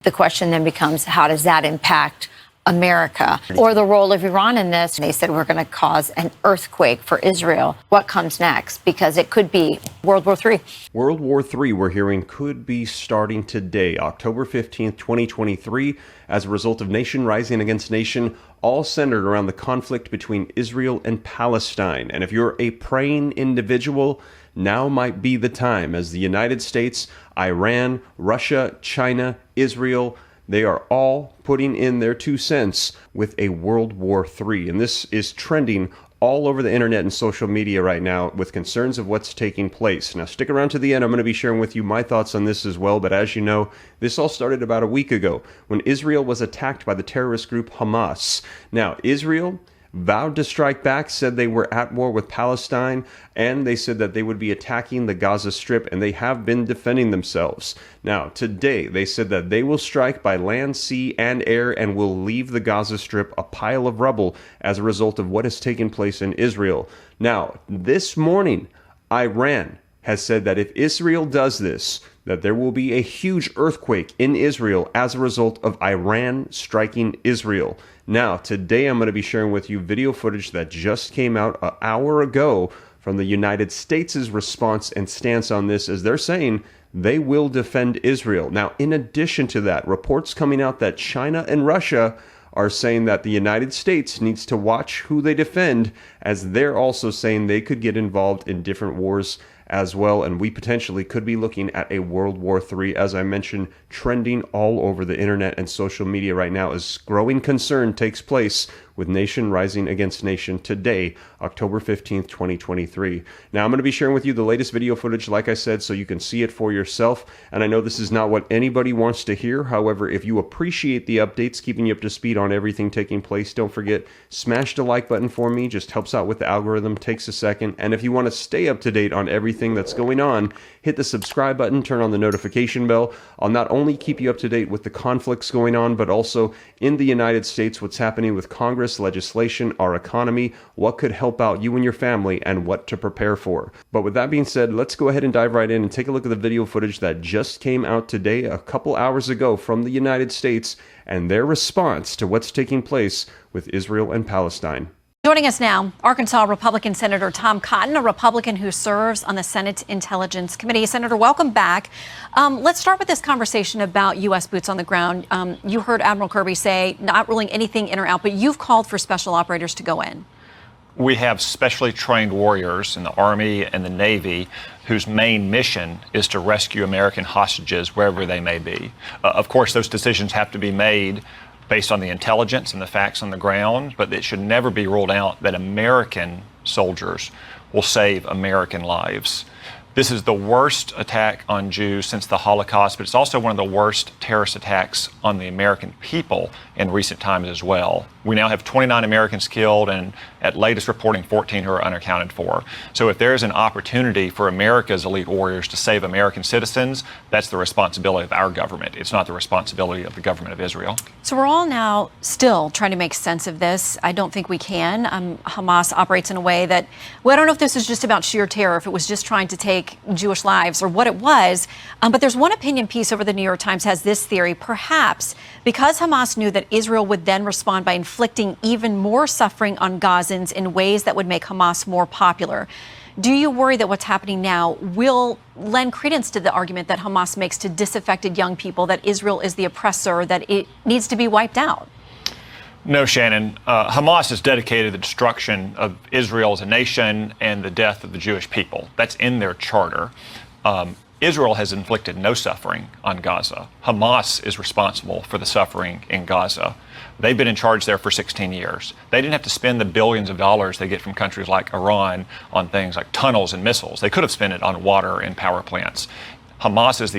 The question then becomes, how does that impact America or the role of Iran in this? They said we're going to cause an earthquake for Israel. What comes next? Because it could be World War III. World War III, we're hearing, could be starting today, October 15th, 2023, as a result of nation rising against nation, all centered around the conflict between Israel and Palestine. And if you're a praying individual, now might be the time, as the United States, Iran, Russia, China, Israel, they are all putting in their 2 cents with a World War III. And this is trending all over the internet and social media right now with concerns of what's taking place. Now, stick around to the end. I'm going to be sharing with you my thoughts on this as well. But as you know, this all started about a week ago when Israel was attacked by the terrorist group Hamas. Now, Israel vowed to strike back, said they were at war with Palestine, and they said that they would be attacking the Gaza Strip, and they have been defending themselves. Now, today, they said that they will strike by land, sea, and air, and will leave the Gaza Strip a pile of rubble as a result of what has taken place in Israel. Now, this morning, Iran has said that if Israel does this, that there will be a huge earthquake in Israel as a result of Iran striking Israel. Now, today I'm going to be sharing with you video footage that just came out an hour ago from the United States' response and stance on this, as they're saying they will defend Israel. Now, in addition to that, reports coming out that China and Russia are saying that the United States needs to watch who they defend, as they're also saying they could get involved in different wars as well, and we potentially could be looking at a World War III, as I mentioned, trending all over the internet and social media right now as growing concern takes place with nation rising against nation today, October 15th, 2023. Now, I'm going to be sharing with you the latest video footage, like I said, so you can see it for yourself, and I know this is not what anybody wants to hear. However, if you appreciate the updates, keeping you up to speed on everything taking place, don't forget, smash the like button for me, just helps out with the algorithm, takes a second, and if you want to stay up to date on everything that's going on, hit the subscribe button, turn on the notification bell. I'll not only keep you up to date with the conflicts going on, but also in the United States, what's happening with Congress, legislation, our economy, what could help out you and your family, and what to prepare for. But with that being said, let's go ahead and dive right in and take a look at the video footage that just came out today, a couple hours ago, from the United States and their response to what's taking place with Israel and Palestine. Joining us now, Arkansas Republican Senator Tom Cotton, a Republican who serves on the Senate Intelligence Committee. Senator, welcome back. Let's start with this conversation about U.S. boots on the ground. You heard Admiral Kirby say not ruling anything in or out, but you've called for special operators to go in. We have specially trained warriors in the Army and the Navy whose main mission is to rescue American hostages wherever they may be. Of course, those decisions have to be made based on the intelligence and the facts on the ground, but it should never be ruled out that American soldiers will save American lives. This is the worst attack on Jews since the Holocaust, but it's also one of the worst terrorist attacks on the American people in recent times as well. We now have 29 Americans killed, and at latest reporting, 14 who are unaccounted for. So if there is an opportunity for America's elite warriors to save American citizens, that's the responsibility of our government. It's not the responsibility of the government of Israel. So we're all now still trying to make sense of this. I don't think we can. Hamas operates in a way that, well, I don't know if this is just about sheer terror, if it was just trying to take Jewish lives or what it was. But there's one opinion piece over the New York Times has this theory, perhaps because Hamas knew that Israel would then respond by inflicting even more suffering on Gazans in ways that would make Hamas more popular. Do you worry that what's happening now will lend credence to the argument that Hamas makes to disaffected young people, that Israel is the oppressor, that it needs to be wiped out? No, Shannon. Hamas has dedicated the destruction of Israel as a nation and the death of the Jewish people. That's in their charter. Israel has inflicted no suffering on Gaza. Hamas is responsible for the suffering in Gaza. They've been in charge there for 16 years. They didn't have to spend the billions of dollars they get from countries like Iran on things like tunnels and missiles. They could have spent it on water and power plants. Hamas is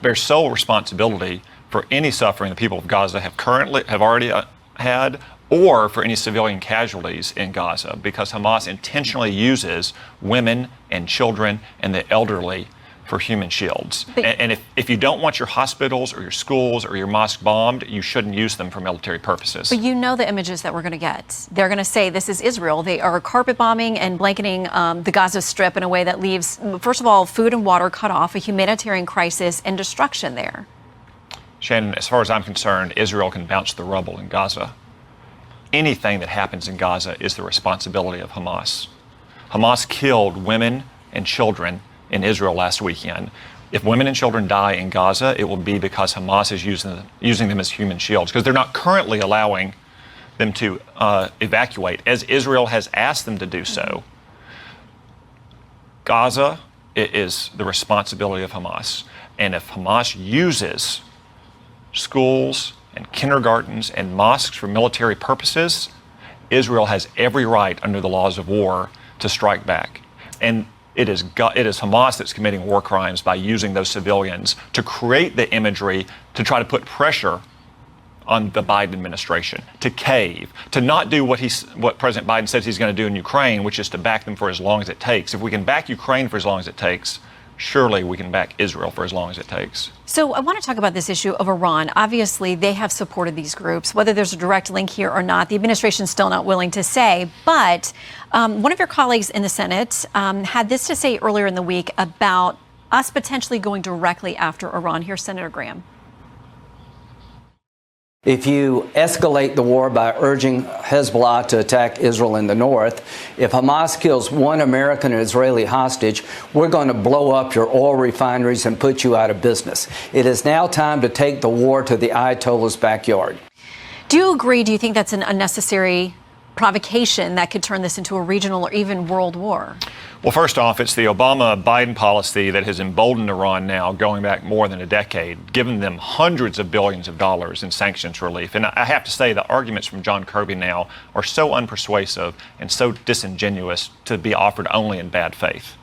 their sole responsibility for any suffering the people of Gaza have already had, or for any civilian casualties in Gaza, because Hamas intentionally uses women and children and the elderly for human shields. And if you don't want your hospitals or your schools or your mosque bombed, you shouldn't use them for military purposes. But you know the images that we're going to get. They're going to say this is Israel. They are carpet bombing and blanketing the Gaza Strip in a way that leaves, first of all, food and water cut off, a humanitarian crisis and destruction there. Shannon, as far as I'm concerned, Israel can bounce the rubble in Gaza. Anything that happens in Gaza is the responsibility of Hamas. Hamas killed women and children in Israel last weekend. If women and children die in Gaza, it will be because Hamas is using them as human shields, because they're not currently allowing them to evacuate, as Israel has asked them to do so. Gaza is the responsibility of Hamas. And if Hamas uses schools and kindergartens and mosques for military purposes, Israel has every right under the laws of war to strike back. And it is Hamas that's committing war crimes by using those civilians to create the imagery to try to put pressure on the Biden administration to cave, to not do what President Biden says he's going to do in Ukraine, which is to back them for as long as it takes. If we can back Ukraine for as long as it takes, surely we can back Israel for as long as it takes. So I want to talk about this issue of Iran. Obviously, they have supported these groups, whether there's a direct link here or not. The administration is still not willing to say. But one of your colleagues in the Senate had this to say earlier in the week about us potentially going directly after Iran. Here's Senator Graham. If you escalate the war by urging Hezbollah to attack Israel in the north, if Hamas kills one American and Israeli hostage, we're going to blow up your oil refineries and put you out of business. It is now time to take the war to the Ayatollah's backyard. Do you agree? Do you think that's an unnecessary provocation that could turn this into a regional or even world war? Well, first off, it's the Obama-Biden policy that has emboldened Iran now going back more than a decade, giving them hundreds of billions of dollars in sanctions relief. And I have to say the arguments from John Kirby now are so unpersuasive and so disingenuous to be offered only in bad faith.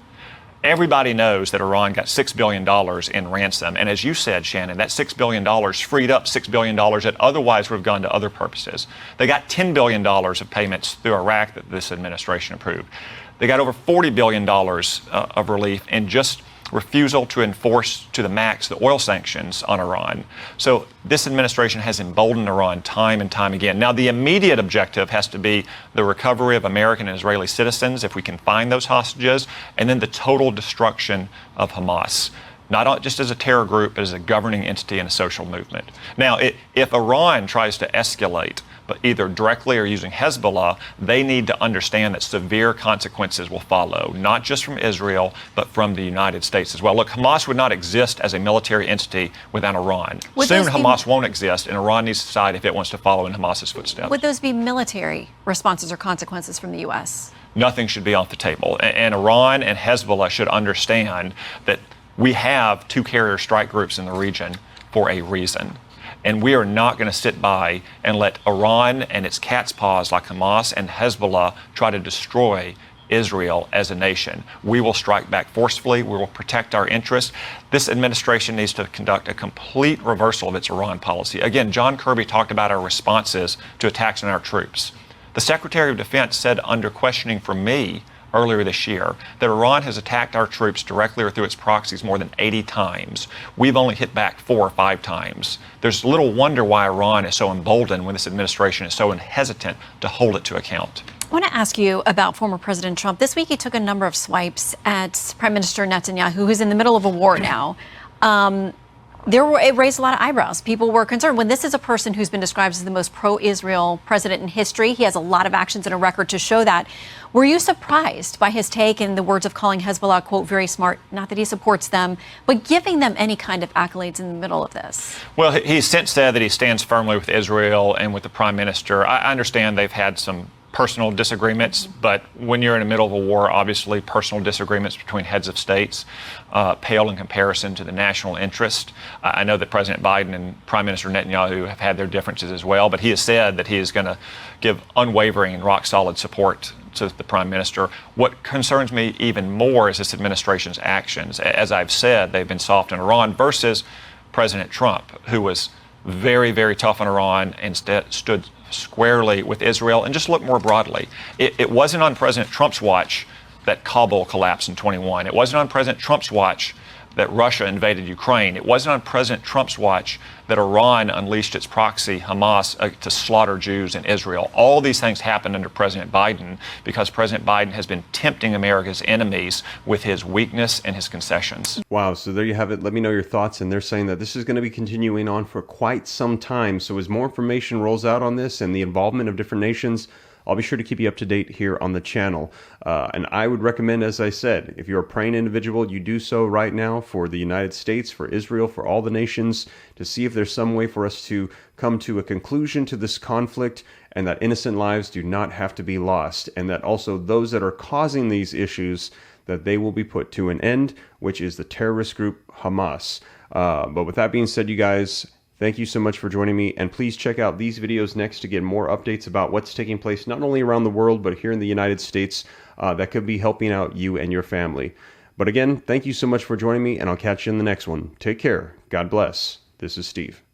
Everybody knows that Iran got $6 billion in ransom. And as you said, Shannon, that $6 billion freed up $6 billion that otherwise would have gone to other purposes. They got $10 billion of payments through Iraq that this administration approved. They got over $40 billion of relief in just refusal to enforce to the max the oil sanctions on Iran. So this administration has emboldened Iran time and time again. Now, the immediate objective has to be the recovery of American and Israeli citizens, if we can find those hostages, and then the total destruction of Hamas. Not just as a terror group, but as a governing entity and a social movement. Now, if Iran tries to escalate, but either directly or using Hezbollah, they need to understand that severe consequences will follow, not just from Israel, but from the United States as well. Look, Hamas would not exist as a military entity without Iran. Soon Hamas won't exist, and Iran needs to decide if it wants to follow in Hamas's footsteps. Would those be military responses or consequences from the U.S.? Nothing should be off the table. And Iran and Hezbollah should understand that we have two carrier strike groups in the region for a reason. And we are not going to sit by and let Iran and its cat's paws like Hamas and Hezbollah try to destroy Israel as a nation. We will strike back forcefully. We will protect our interests. This administration needs to conduct a complete reversal of its Iran policy. Again, John Kirby talked about our responses to attacks on our troops. The Secretary of Defense said under questioning from me earlier this year that Iran has attacked our troops directly or through its proxies more than 80 times. We've only hit back 4 or 5 times. There's little wonder why Iran is so emboldened when this administration is so hesitant to hold it to account. I want to ask you about former President Trump. This week he took a number of swipes at Prime Minister Netanyahu, who's in the middle of a war now. It raised a lot of eyebrows. People were concerned. When this is a person who's been described as the most pro-Israel president in history, he has a lot of actions and a record to show that. Were you surprised by his take in the words of calling Hezbollah, quote, very smart, not that he supports them, but giving them any kind of accolades in the middle of this? Well, he's since said that he stands firmly with Israel and with the prime minister. I understand they've had some personal disagreements, but when you're in the middle of a war, obviously personal disagreements between heads of states pale in comparison to the national interest. I know that President Biden and Prime Minister Netanyahu have had their differences as well, but he has said that he is going to give unwavering and rock solid support to the prime minister. What concerns me even more is this administration's actions. As I've said, they've been soft on Iran versus President Trump, who was very, very tough on Iran and stood squarely with Israel. And just look more broadly. It wasn't on President Trump's watch that Kabul collapsed in 21. It wasn't on President Trump's watch that Russia invaded Ukraine. It wasn't on President Trump's watch that Iran unleashed its proxy, Hamas, to slaughter Jews in Israel. All these things happened under President Biden because President Biden has been tempting America's enemies with his weakness and his concessions. Wow, so there you have it. Let me know your thoughts. And they're saying that this is going to be continuing on for quite some time. So as more information rolls out on this and the involvement of different nations, I'll be sure to keep you up to date here on the channel. And I would recommend, as I said, if you're a praying individual, you do so right now for the United States, for Israel, for all the nations, to see if there's some way for us to come to a conclusion to this conflict and that innocent lives do not have to be lost. And that also those that are causing these issues, that they will be put to an end, which is the terrorist group Hamas. But with that being said, you guys, thank you so much for joining me, and please check out these videos next to get more updates about what's taking place not only around the world, but here in the United States that could be helping out you and your family. But again, thank you so much for joining me, and I'll catch you in the next one. Take care. God bless. This is Steve.